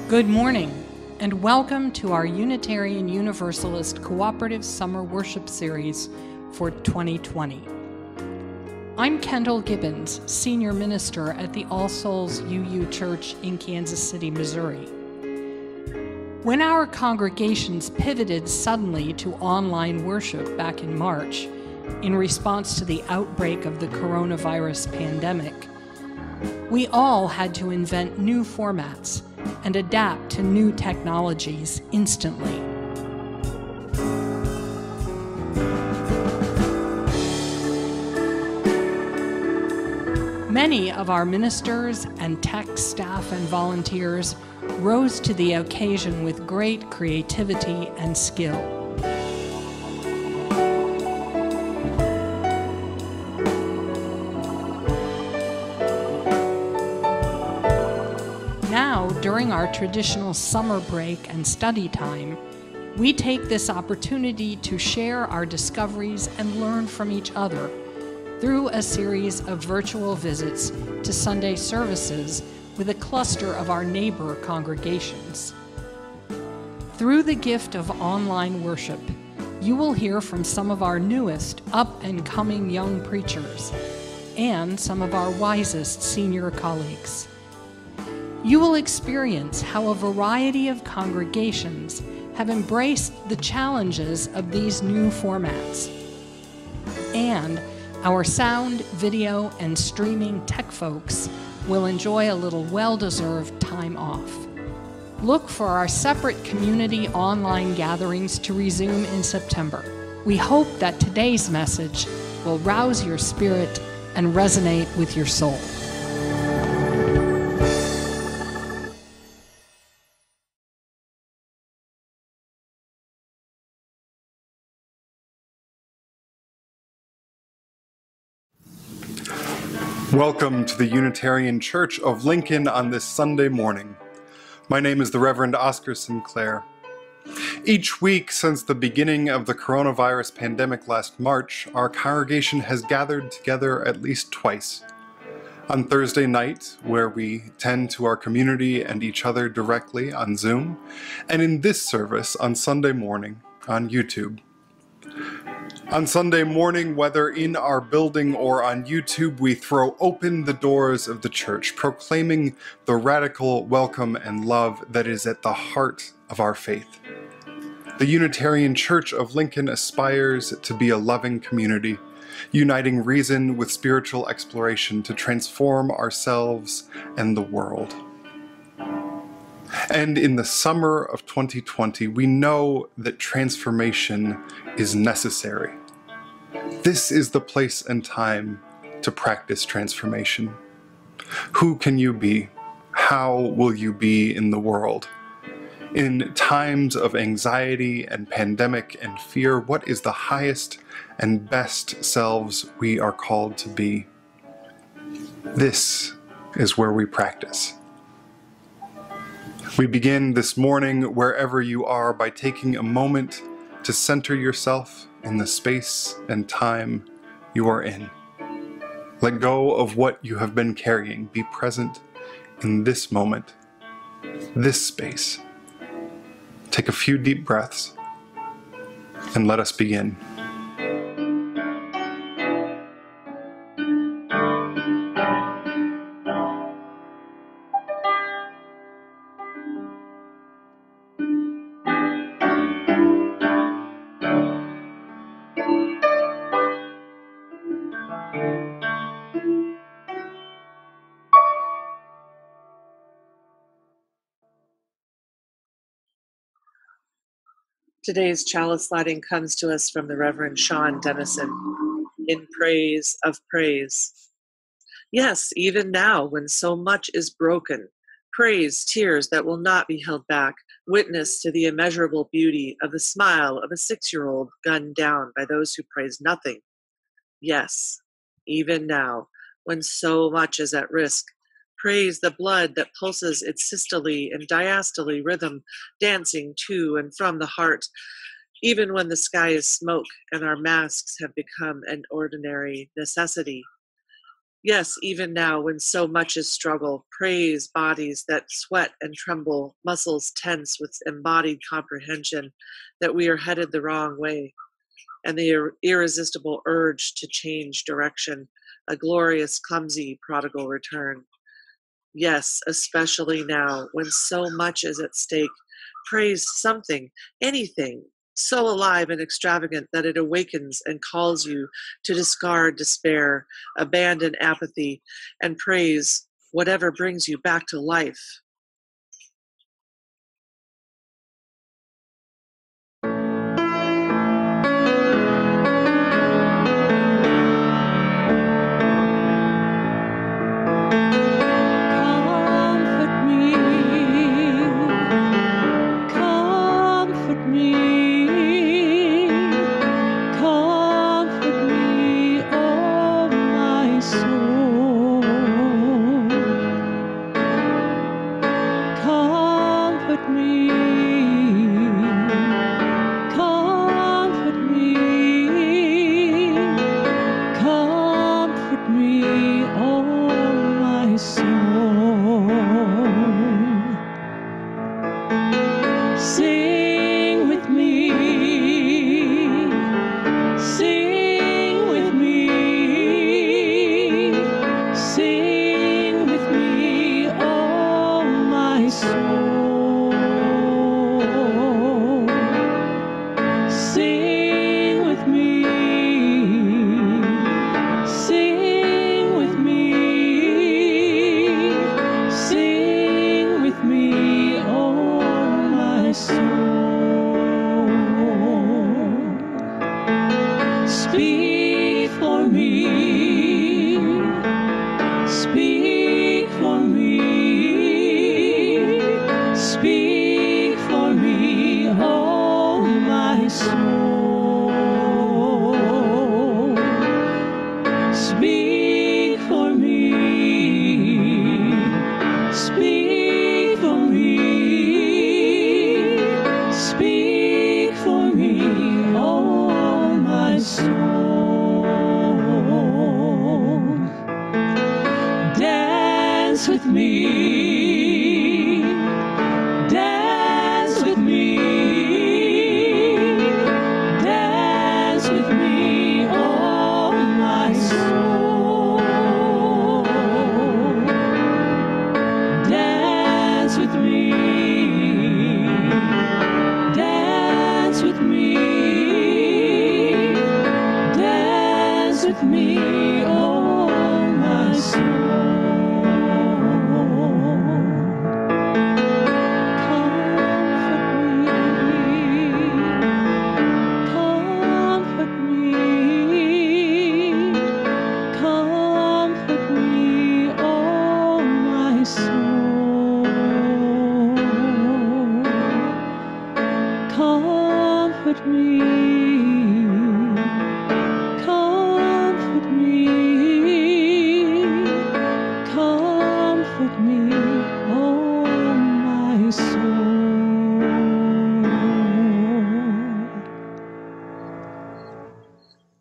Good morning, and welcome to our Unitarian Universalist Cooperative Summer Worship Series for 2020. I'm Kendall Gibbons, Senior Minister at the All Souls UU Church in Kansas City, Missouri. When our congregations pivoted suddenly to online worship back in March, in response to the outbreak of the coronavirus pandemic, we all had to invent new formats and adapt to new technologies instantly. Many of our ministers and tech staff and volunteers rose to the occasion with great creativity and skill. Now, during our traditional summer break and study time, we take this opportunity to share our discoveries and learn from each other through a series of virtual visits to Sunday services with a cluster of our neighbor congregations. Through the gift of online worship, you will hear from some of our newest up-and-coming young preachers and some of our wisest senior colleagues. You will experience how a variety of congregations have embraced the challenges of these new formats. And our sound, video, and streaming tech folks will enjoy a little well-deserved time off. Look for our separate community online gatherings to resume in September. We hope that today's message will rouse your spirit and resonate with your soul. Welcome to the Unitarian Church of Lincoln on this Sunday morning. My name is the Rev Oscar Sinclair. Each week since the beginning of the coronavirus pandemic last March, our congregation has gathered together at least twice. On Thursday night, where we tend to our community and each other directly on Zoom, and in this service on Sunday morning on YouTube. On Sunday morning, whether in our building or on YouTube, we throw open the doors of the church, proclaiming the radical welcome and love that is at the heart of our faith. The Unitarian Church of Lincoln aspires to be a loving community, uniting reason with spiritual exploration to transform ourselves and the world. And in the summer of 2020, we know that transformation is necessary. This is the place and time to practice transformation. Who can you be? How will you be in the world? In times of anxiety and pandemic and fear, what is the highest and best selves we are called to be? This is where we practice. We begin this morning, wherever you are, by taking a moment to center yourself in the space and time you are in. Let go of what you have been carrying. Be present in this moment, this space. Take a few deep breaths, and let us begin. Today's chalice lighting comes to us from the Reverend Sean Dennison, In Praise of Praise. Yes, even now, when so much is broken, praise tears that will not be held back, witness to the immeasurable beauty of the smile of a 6-year-old gunned down by those who praise nothing. Yes, even now, when so much is at risk, praise the blood that pulses its systole and diastole rhythm, dancing to and from the heart, even when the sky is smoke and our masks have become an ordinary necessity. Yes, even now, when so much is struggle, praise bodies that sweat and tremble, muscles tense with embodied comprehension that we are headed the wrong way, and the irresistible urge to change direction, a glorious, clumsy, prodigal return. Yes, especially now, when so much is at stake, praise something, anything, so alive and extravagant that it awakens and calls you to discard despair, abandon apathy, and praise whatever brings you back to life.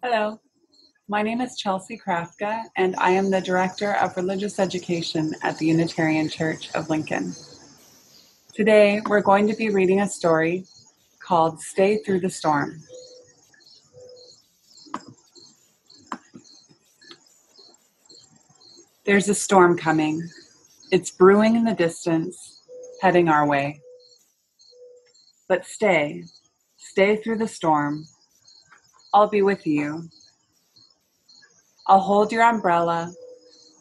Hello, my name is Chelsea Krafka, and I am the Director of Religious Education at the Unitarian Church of Lincoln. Today, we're going to be reading a story called Stay Through the Storm. There's a storm coming. It's brewing in the distance, heading our way. But stay through the storm. I'll be with you. I'll hold your umbrella.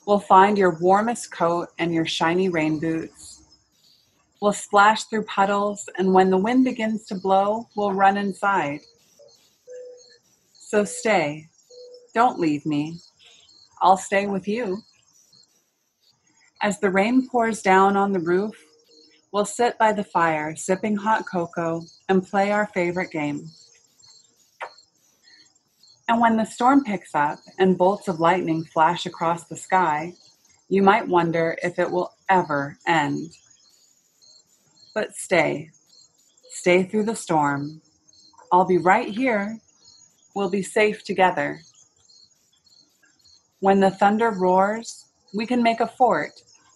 We'll find your warmest coat and your shiny rain boots. We'll splash through puddles, and when the wind begins to blow, we'll run inside. So stay. Don't leave me. I'll stay with you. As the rain pours down on the roof, we'll sit by the fire, sipping hot cocoa, and play our favorite game. And when the storm picks up and bolts of lightning flash across the sky, you might wonder if it will ever end. But stay through the storm. I'll be right here. We'll be safe together. When the thunder roars, we can make a fort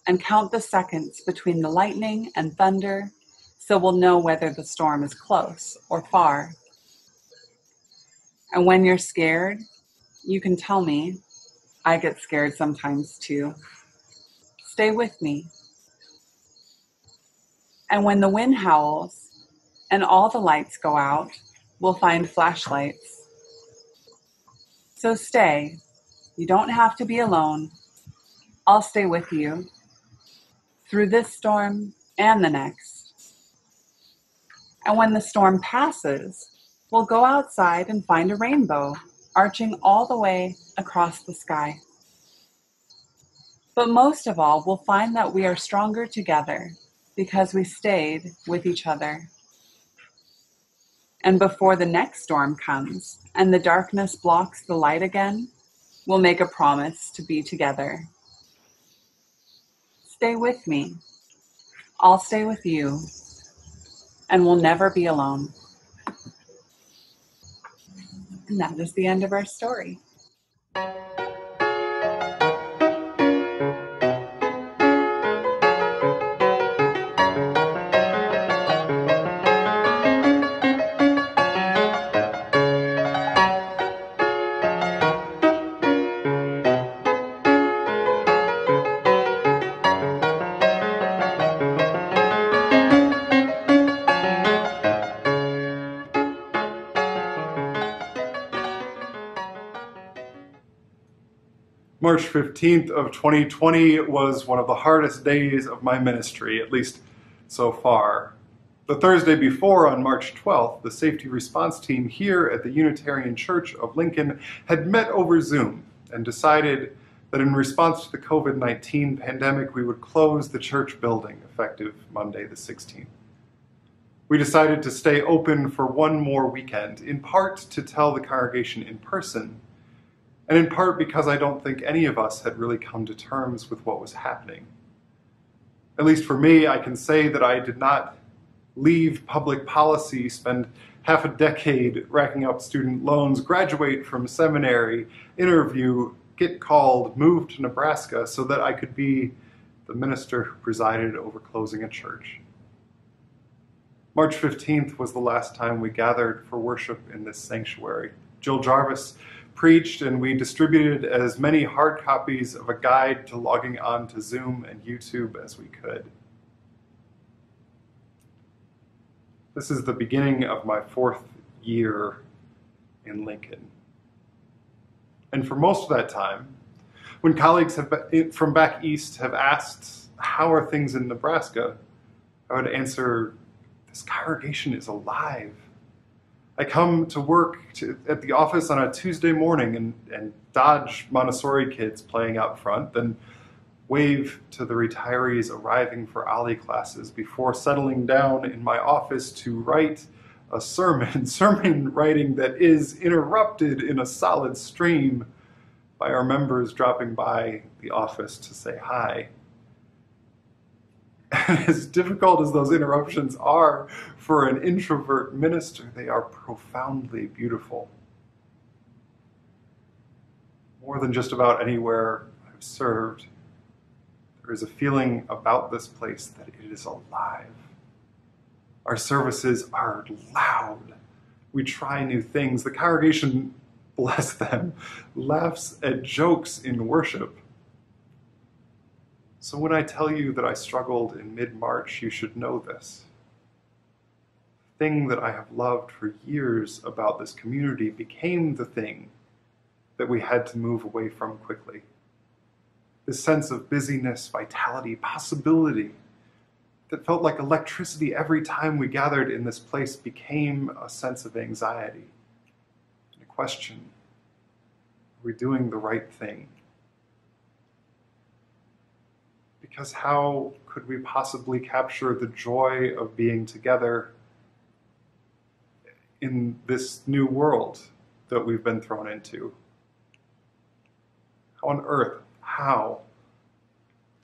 and count the seconds between the lightning and thunder, so we'll know whether the storm is close or far. And when you're scared, you can tell me. I get scared sometimes too. Stay with me. And when the wind howls and all the lights go out, we'll find flashlights. So stay. You don't have to be alone. I'll stay with you through this storm and the next. And when the storm passes, we'll go outside and find a rainbow arching all the way across the sky. But most of all, we'll find that we are stronger together because we stayed with each other. And before the next storm comes and the darkness blocks the light again, we'll make a promise to be together. Stay with me. I'll stay with you. And we'll never be alone. And that is the end of our story. March 15th of 2020 was one of the hardest days of my ministry, at least so far. The Thursday before, on March 12th, the safety response team here at the Unitarian Church of Lincoln had met over Zoom and decided that in response to the COVID-19 pandemic, we would close the church building effective Monday the 16th. We decided to stay open for one more weekend, in part to tell the congregation in person, and in part because I don't think any of us had really come to terms with what was happening. At least for me, I can say that I did not leave public policy, spend half a decade racking up student loans, graduate from seminary, interview, get called, move to Nebraska so that I could be the minister who presided over closing a church. March 15th was the last time we gathered for worship in this sanctuary. Jill Jarvis preached, and we distributed as many hard copies of a guide to logging on to Zoom and YouTube as we could. This is the beginning of my 4th year in Lincoln. And for most of that time, when colleagues from back east have asked, how are things in Nebraska? I would answer, this congregation is alive. I come to work at the office on a Tuesday morning and dodge Montessori kids playing out front, then wave to the retirees arriving for Ollie classes before settling down in my office to write a sermon writing that is interrupted in a solid stream by our members dropping by the office to say hi. And as difficult as those interruptions are for an introvert minister, they are profoundly beautiful. More than just about anywhere I've served, there is a feeling about this place that it is alive. Our services are loud. We try new things. The congregation, bless them, laughs at jokes in worship. So when I tell you that I struggled in mid-March, you should know this. The thing that I have loved for years about this community became the thing that we had to move away from quickly. This sense of busyness, vitality, possibility that felt like electricity every time we gathered in this place became a sense of anxiety and a question, are we doing the right thing? Because how could we possibly capture the joy of being together in this new world that we've been thrown into? How on earth, how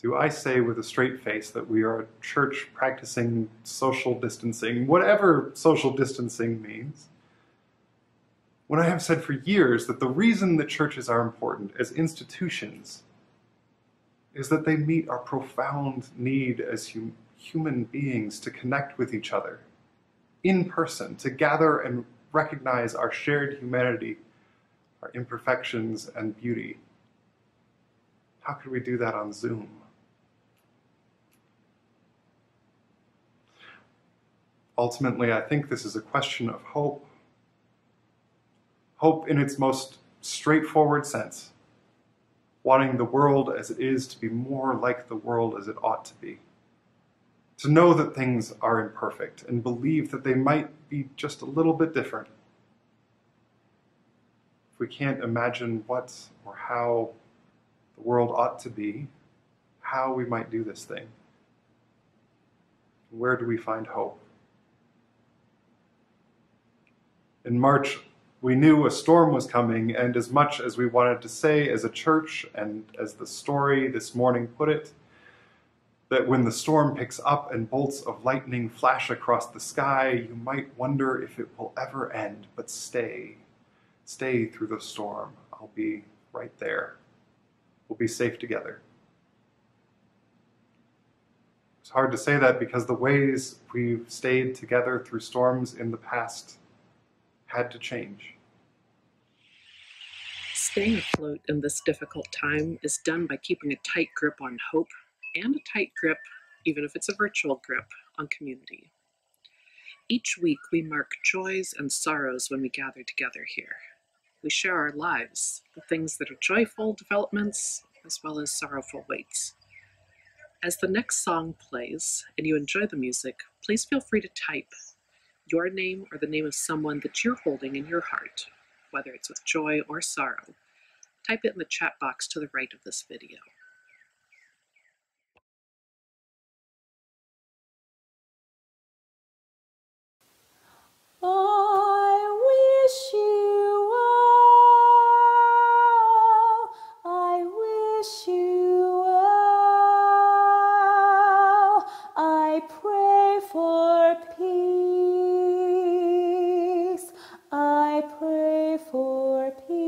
do I say with a straight face that we are a church practicing social distancing, whatever social distancing means, When I have said for years that the reason that churches are important as institutions is that they meet our profound need as human beings to connect with each other in person, to gather and recognize our shared humanity, our imperfections and beauty. How could we do that on Zoom? Ultimately, I think this is a question of hope. Hope in its most straightforward sense, wanting the world as it is to be more like the world as it ought to be. To know that things are imperfect and believe that they might be just a little bit different. If we can't imagine what or how the world ought to be, how we might do this thing. Where do we find hope? In March, we knew a storm was coming, and as much as we wanted to say as a church, and as the story this morning put it, that when the storm picks up and bolts of lightning flash across the sky, you might wonder if it will ever end, but stay. Stay through the storm. I'll be right there. We'll be safe together. It's hard to say that because the ways we've stayed together through storms in the past had to change. Staying afloat in this difficult time is done by keeping a tight grip on hope and a tight grip, even if it's a virtual grip, on community. Each week we mark joys and sorrows when we gather together here. We share our lives, the things that are joyful developments as well as sorrowful waits. As the next song plays and you enjoy the music, please feel free to type your name or the name of someone that you're holding in your heart, whether it's with joy or sorrow. Type it in the chat box to the right of this video. I wish you well. I wish you well. I pray for peace. I pray for peace.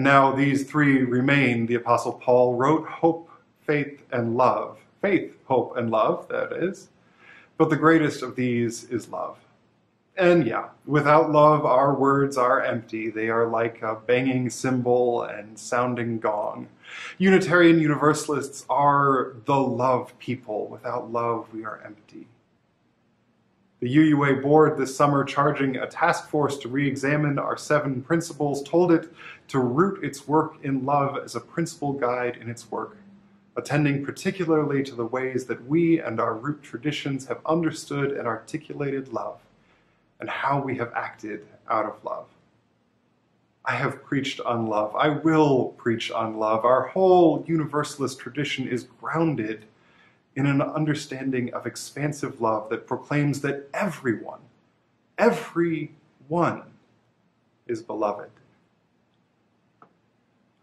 And now these three remain. The Apostle Paul wrote hope, faith, and love. Faith, hope, and love, that is. But the greatest of these is love. And yeah, without love, our words are empty. They are like a banging cymbal and sounding gong. Unitarian Universalists are the love people. Without love, we are empty. The UUA board this summer, charging a task force to re-examine our 7 principles, told it to root its work in love as a principal guide in its work, attending particularly to the ways that we and our root traditions have understood and articulated love, and how we have acted out of love. I have preached on love. I will preach on love. Our whole Universalist tradition is grounded in an understanding of expansive love that proclaims that everyone is beloved.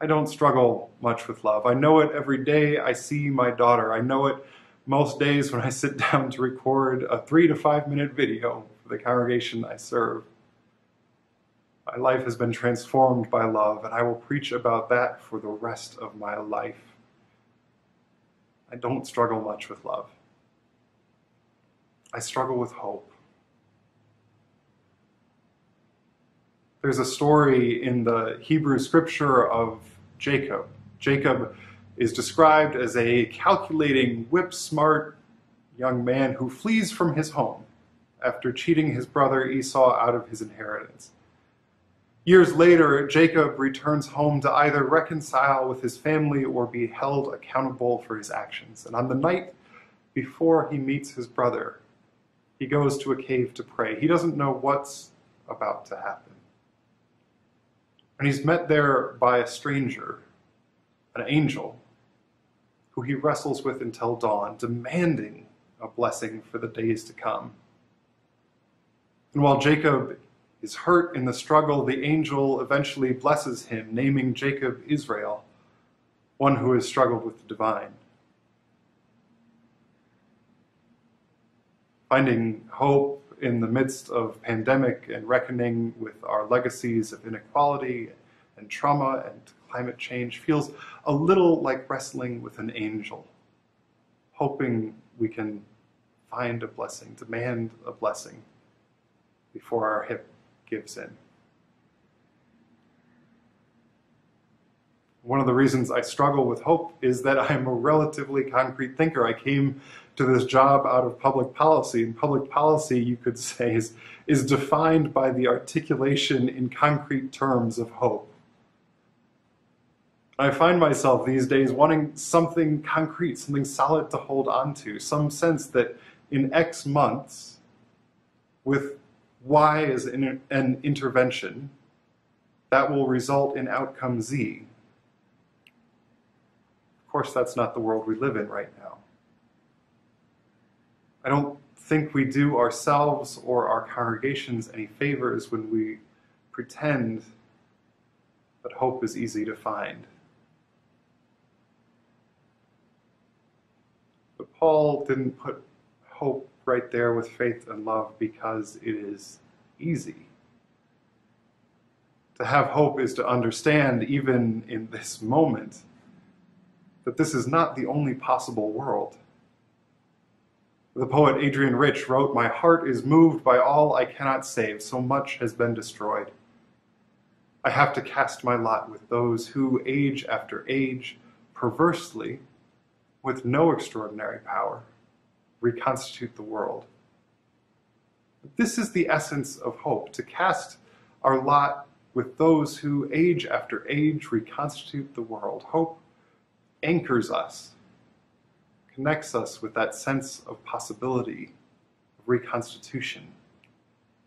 I don't struggle much with love. I know it every day I see my daughter. I know it most days when I sit down to record a 3 to 5 minute video for the congregation I serve. My life has been transformed by love, and I will preach about that for the rest of my life. I don't struggle much with love. I struggle with hope. There's a story in the Hebrew scripture of Jacob. Jacob is described as a calculating, whip-smart young man who flees from his home after cheating his brother Esau out of his inheritance. Years later, Jacob returns home to either reconcile with his family or be held accountable for his actions. And on the night before he meets his brother, he goes to a cave to pray. He doesn't know what's about to happen. And he's met there by a stranger, an angel, who he wrestles with until dawn, demanding a blessing for the days to come. And while Jacob is hurt in the struggle, the angel eventually blesses him, naming Jacob Israel, one who has struggled with the divine. Finding hope in the midst of pandemic and reckoning with our legacies of inequality and trauma and climate change feels a little like wrestling with an angel, hoping we can find a blessing, demand a blessing before our hip gives in. One of the reasons I struggle with hope is that I'm a relatively concrete thinker. I came to this job out of public policy, and public policy, you could say, is defined by the articulation in concrete terms of hope. I find myself these days wanting something concrete, something solid to hold on to, some sense that in X months, with Y as an intervention, that will result in outcome Z. Of course, that's not the world we live in right now. I don't think we do ourselves or our congregations any favors when we pretend that hope is easy to find. But Paul didn't put hope right there with faith and love because it is easy. To have hope is to understand, even in this moment, that this is not the only possible world. The poet Adrian Rich wrote, "My heart is moved by all I cannot save, so much has been destroyed. I have to cast my lot with those who, age after age, perversely, with no extraordinary power, reconstitute the world." This is the essence of hope, to cast our lot with those who, age after age, reconstitute the world. Hope anchors us, connects us with that sense of possibility, of reconstitution.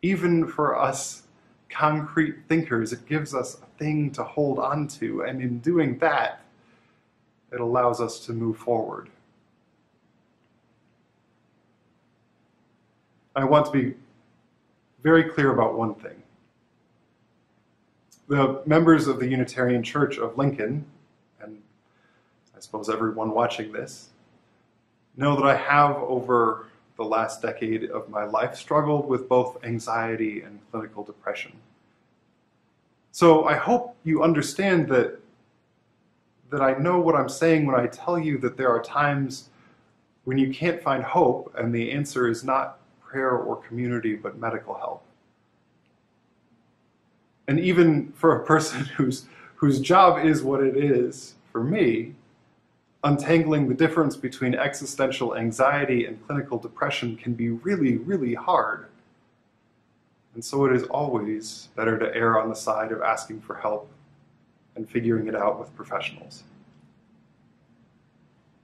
Even for us concrete thinkers, it gives us a thing to hold on to, and in doing that, it allows us to move forward. I want to be very clear about one thing. The members of the Unitarian Church of Lincoln, and I suppose everyone watching this, know that I have, over the last decade of my life, struggled with both anxiety and clinical depression. So I hope you understand that I know what I'm saying when I tell you that there are times when you can't find hope, and the answer is not prayer or community, but medical help. And even for a person whose job is what it is, for me, untangling the difference between existential anxiety and clinical depression can be really, really hard. And so it is always better to err on the side of asking for help and figuring it out with professionals.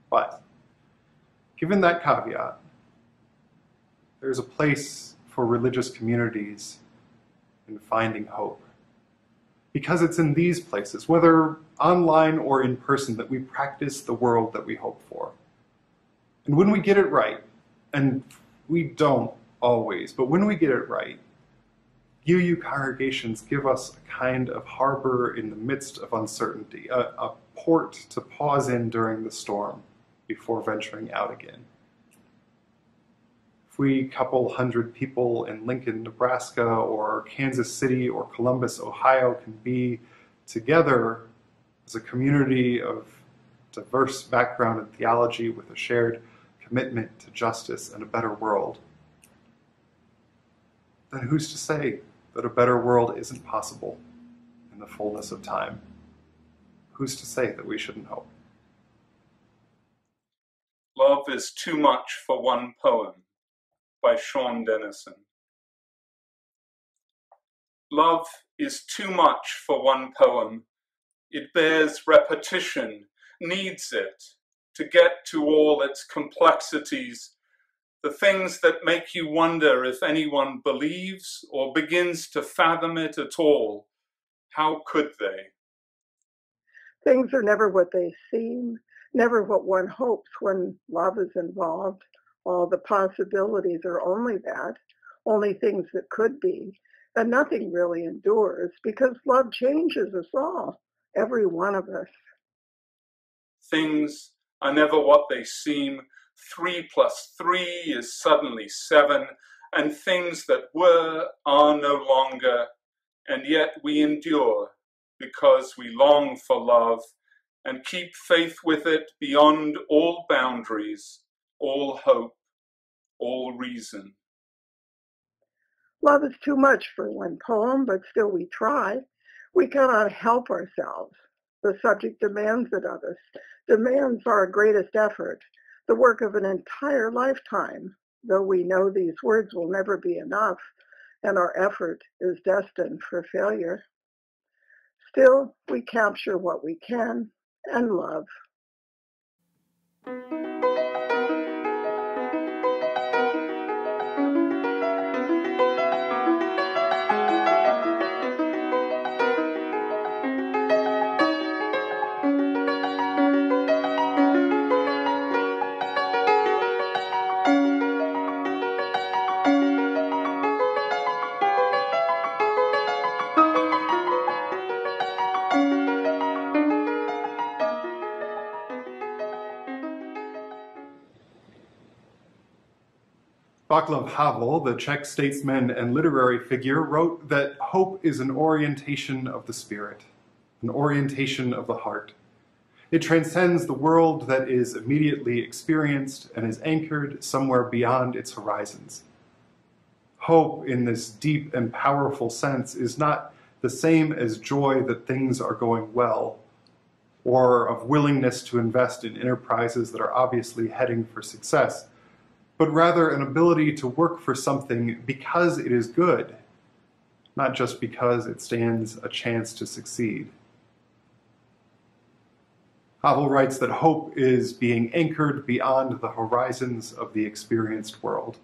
But given that caveat, there's a place for religious communities in finding hope. Because it's in these places, whether online or in person, that we practice the world that we hope for. And when we get it right, and we don't always, but when we get it right, UU congregations give us a kind of harbor in the midst of uncertainty, a port to pause in during the storm before venturing out again. If we couple hundred people in Lincoln, Nebraska, or Kansas City, or Columbus, Ohio, can be together as a community of diverse background and theology with a shared commitment to justice and a better world, then who's to say that a better world isn't possible in the fullness of time? Who's to say that we shouldn't hope? Love is Too Much for One Poem by Sean Dennison. Love is too much for one poem. It bears repetition, needs it to get to all its complexities, the things that make you wonder if anyone believes or begins to fathom it at all. How could they? Things are never what they seem, never what one hopes when love is involved. All the possibilities are only that, only things that could be, and nothing really endures because love changes us all, every one of us. Things are never what they seem. 3 + 3 is suddenly 7, and things that were are no longer, and yet we endure because we long for love and keep faith with it beyond all boundaries, all hope, all reason. Love is too much for one poem, but still we try. We cannot help ourselves. The subject demands it of us, demands our greatest effort, the work of an entire lifetime, though we know these words will never be enough, and our effort is destined for failure. Still, we capture what we can and love. Vaclav Havel, the Czech statesman and literary figure, wrote that hope is an orientation of the spirit, an orientation of the heart. It transcends the world that is immediately experienced and is anchored somewhere beyond its horizons. Hope, in this deep and powerful sense, is not the same as joy that things are going well, or of willingness to invest in enterprises that are obviously heading for success, but rather an ability to work for something because it is good, not just because it stands a chance to succeed. Havel writes that hope is being anchored beyond the horizons of the experienced world.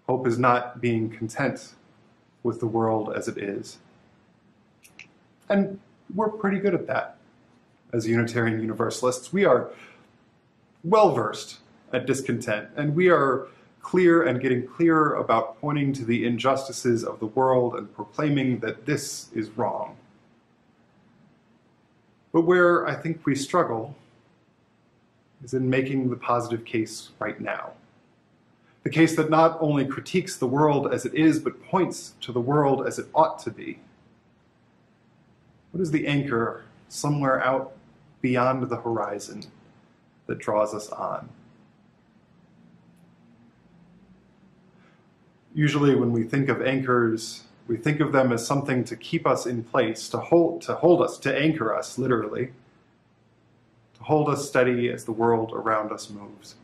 Hope is not being content with the world as it is. And we're pretty good at that. As Unitarian Universalists, we are well-versed at discontent, and we are clear and getting clearer about pointing to the injustices of the world and proclaiming that this is wrong. But where I think we struggle is in making the positive case right now. The case that not only critiques the world as it is, but points to the world as it ought to be. What is the anchor somewhere out beyond the horizon that draws us on? Usually when we think of anchors, we think of them as something to keep us in place, to hold us, to anchor us, literally, to hold us steady as the world around us moves.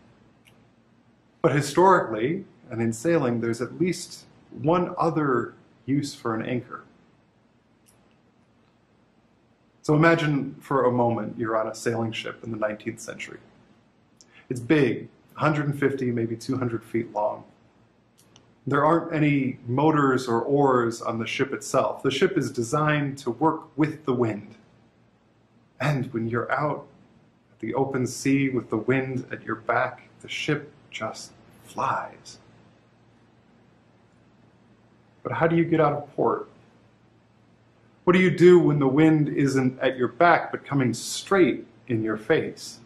But historically, and in sailing, there's at least one other use for an anchor. So imagine for a moment you're on a sailing ship in the 19th century. It's big, 150, maybe 200 feet long. There aren't any motors or oars on the ship itself. The ship is designed to work with the wind. And when you're out at the open sea with the wind at your back, the ship just flies. But how do you get out of port? What do you do when the wind isn't at your back but coming straight in your face?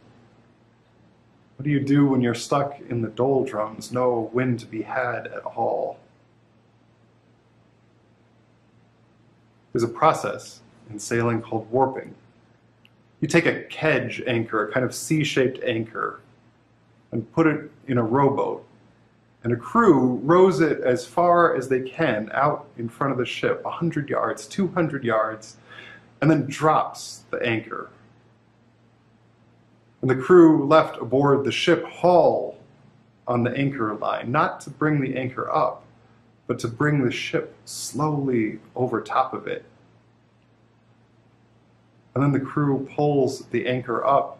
What do you do when you're stuck in the doldrums, no wind to be had at all? There's a process in sailing called warping. You take a kedge anchor, a kind of C-shaped anchor, and put it in a rowboat. And a crew rows it as far as they can out in front of the ship, 100 yards, 200 yards, and then drops the anchor. And the crew left aboard the ship haul on the anchor line, not to bring the anchor up, but to bring the ship slowly over top of it. And then the crew pulls the anchor up,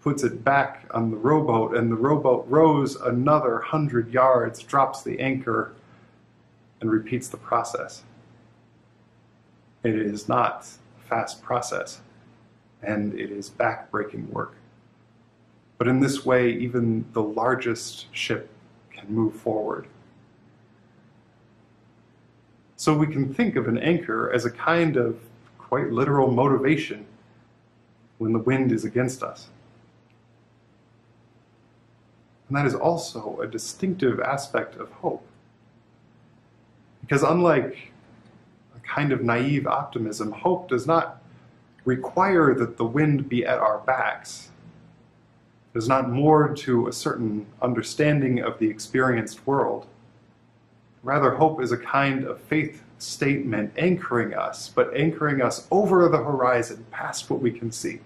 puts it back on the rowboat, and the rowboat rows another 100 yards, drops the anchor, and repeats the process. It is not a fast process, and it is back-breaking work. But in this way, even the largest ship can move forward. So we can think of an anchor as a kind of quite literal motivation when the wind is against us. And that is also a distinctive aspect of hope. Because unlike a kind of naive optimism, hope does not require that the wind be at our backs. It is not moored to a certain understanding of the experienced world. Rather, hope is a kind of faith statement anchoring us, but anchoring us over the horizon, past what we can see.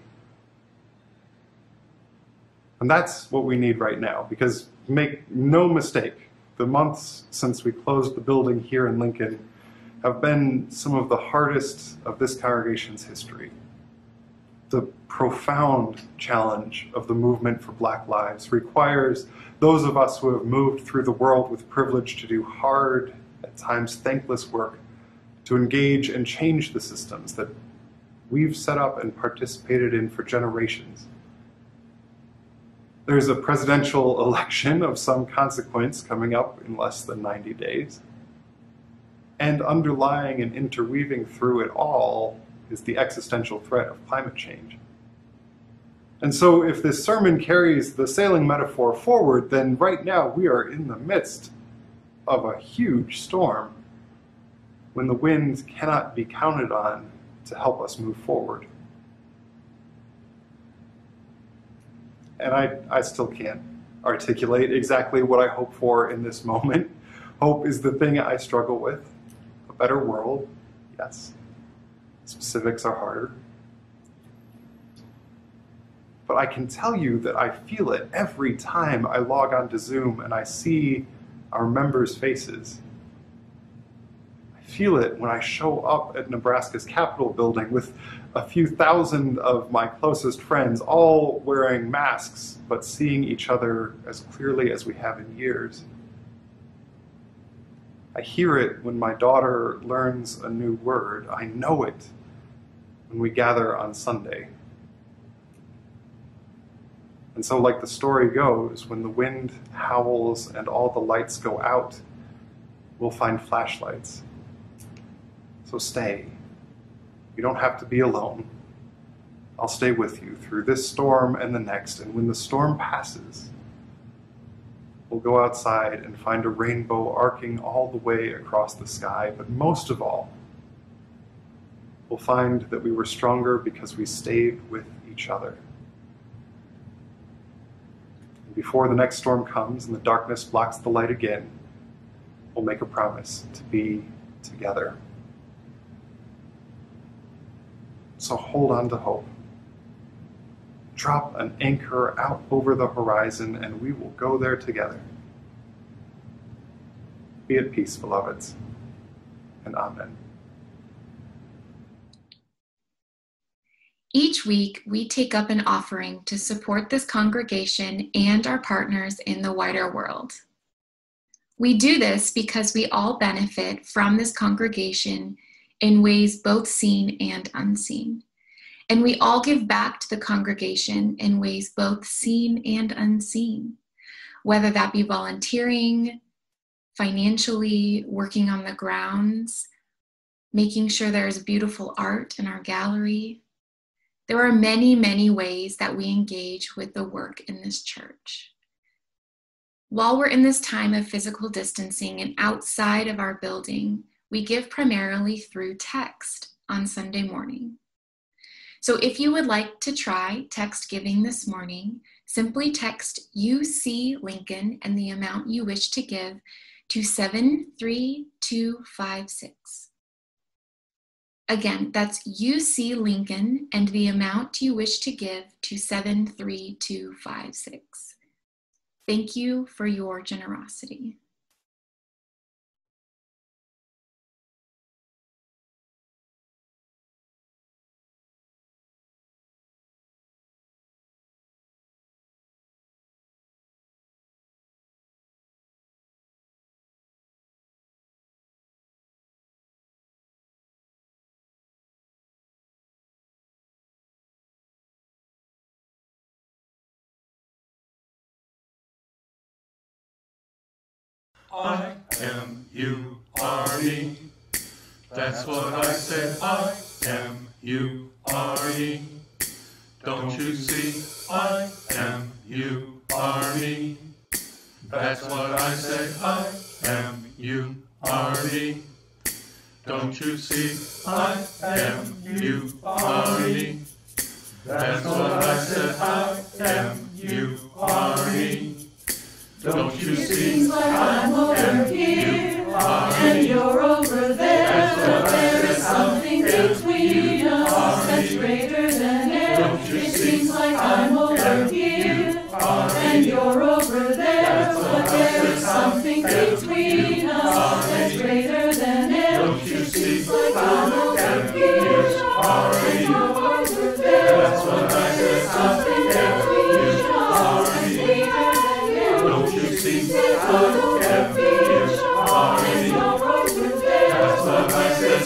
And that's what we need right now, because make no mistake, the months since we closed the building here in Lincoln have been some of the hardest of this congregation's history. The profound challenge of the movement for Black lives requires those of us who have moved through the world with privilege to do hard, at times thankless work, to engage and change the systems that we've set up and participated in for generations. There's a presidential election of some consequence coming up in less than 90 days. And underlying and interweaving through it all is the existential threat of climate change. And so if this sermon carries the sailing metaphor forward, then right now we are in the midst of a huge storm when the winds cannot be counted on to help us move forward. And I still can't articulate exactly what I hope for in this moment. Hope is the thing I struggle with. A better world, yes. Specifics are harder. But I can tell you that I feel it every time I log onto Zoom and I see our members' faces. I feel it when I show up at Nebraska's Capitol building with a few thousand of my closest friends, all wearing masks, but seeing each other as clearly as we have in years. I hear it when my daughter learns a new word. I know it when we gather on Sunday. And so, like the story goes, when the wind howls and all the lights go out, we'll find flashlights. So stay. You don't have to be alone. I'll stay with you through this storm and the next, and when the storm passes, we'll go outside and find a rainbow arcing all the way across the sky, but most of all, we'll find that we were stronger because we stayed with each other. And before the next storm comes and the darkness blocks the light again, we'll make a promise to be together. So hold on to hope. Drop an anchor out over the horizon and we will go there together. Be at peace, beloveds, and amen. Each week, we take up an offering to support this congregation and our partners in the wider world. We do this because we all benefit from this congregation in ways both seen and unseen. And we all give back to the congregation in ways both seen and unseen, whether that be volunteering, financially, working on the grounds, making sure there's beautiful art in our gallery. There are many, many ways that we engage with the work in this church. While we're in this time of physical distancing and outside of our building, we give primarily through text on Sunday morning. So if you would like to try text giving this morning, simply text UC Lincoln and the amount you wish to give to 73256. Again, that's UC Lincoln and the amount you wish to give to 73256. Thank you for your generosity. I-M-U-R-E. That's what I said, I-M-U-R-E. Don't you see, I-M-U-R-E. That's what I said, I-M-U-R-E. Don't you see, I-M-U-R-E. That's what I said, I-M-U-R-E. Don't you see, I'm over here, and you're over there, but there is something between us that's greater than air. It seems like I'm over here, and you're over there, but there is something between us that's greater than air. It seems like I'm over here, and you're over there, that's what I said, something between us that's greater than air. Don't you see, I-M-U-R-E. That's what I said, I-M-U-R-E. Don't you see, I-M-U-R-E. That's what I said,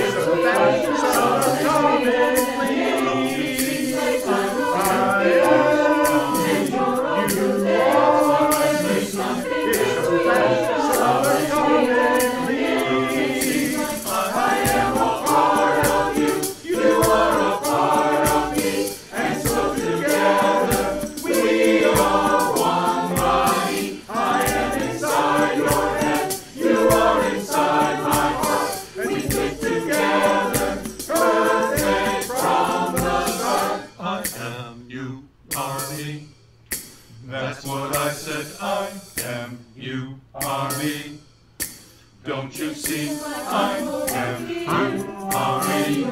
it's a fashion coming, please. That's what I said, I-M-U-R-E. Don't you see, I-M-U-R-E.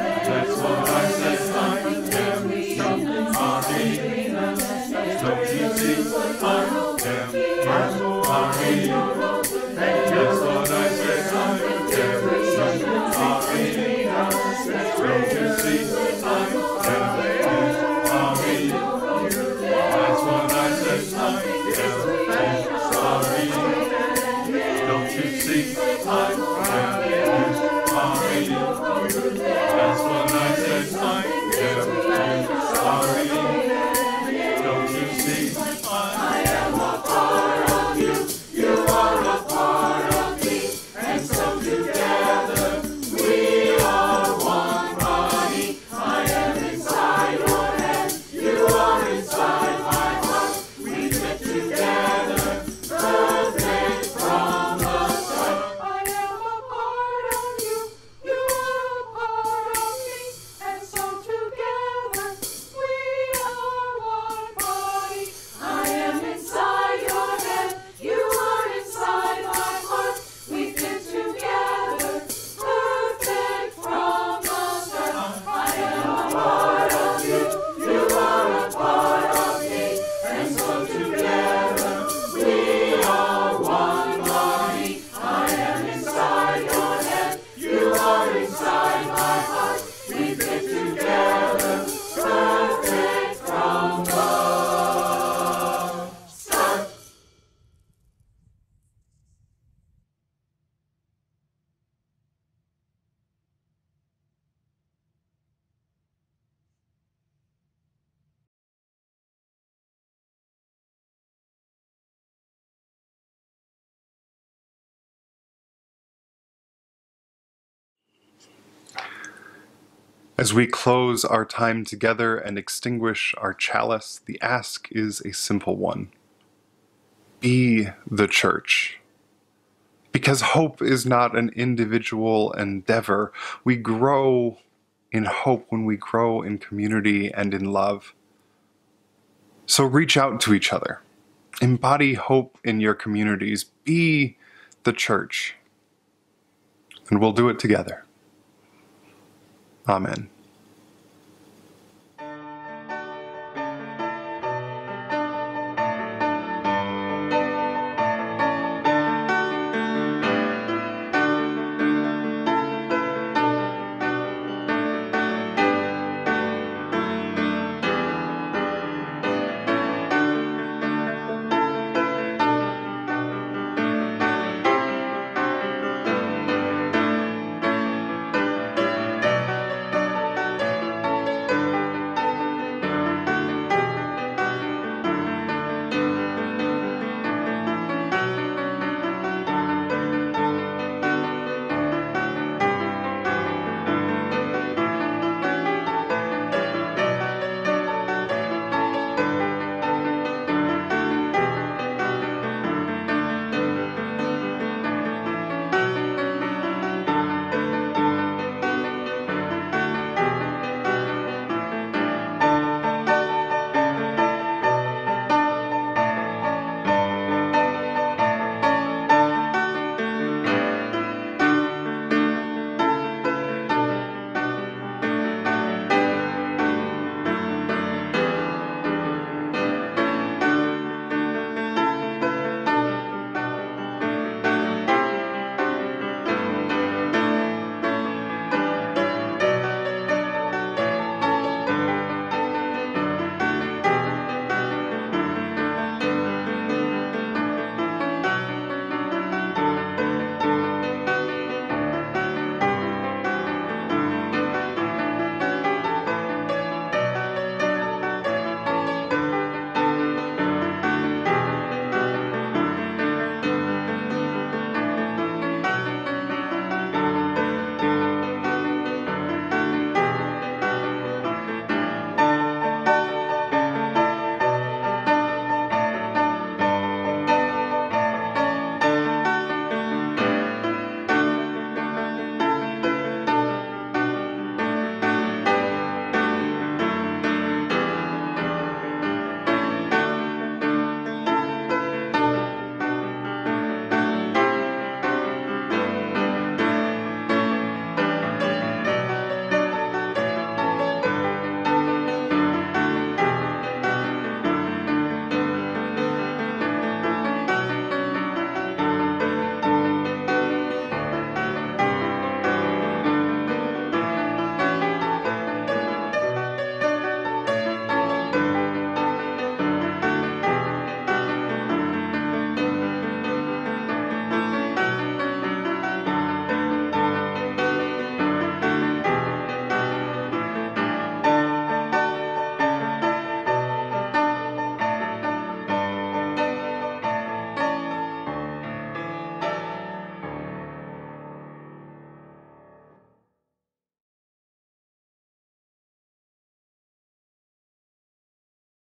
That's what I said, I-M-U-R-E. Don't you see, I-M-U-R-E. That's what I said, I-M-U-R-E. Don't you see, I-M-U-R-E. That's what I said, I-M-U-R-E. Don't you see, I-M-U-R-E. That's what I said, I-M-U-R-E. Don't you see, I am a part of you, you are a part of me, and so together we are one body. I am inside your head, you are inside As we close our time together and extinguish our chalice, the ask is a simple one. Be the church. Because hope is not an individual endeavor. We grow in hope when we grow in community and in love. So reach out to each other. Embody hope in your communities. Be the church. And we'll do it together. Amen.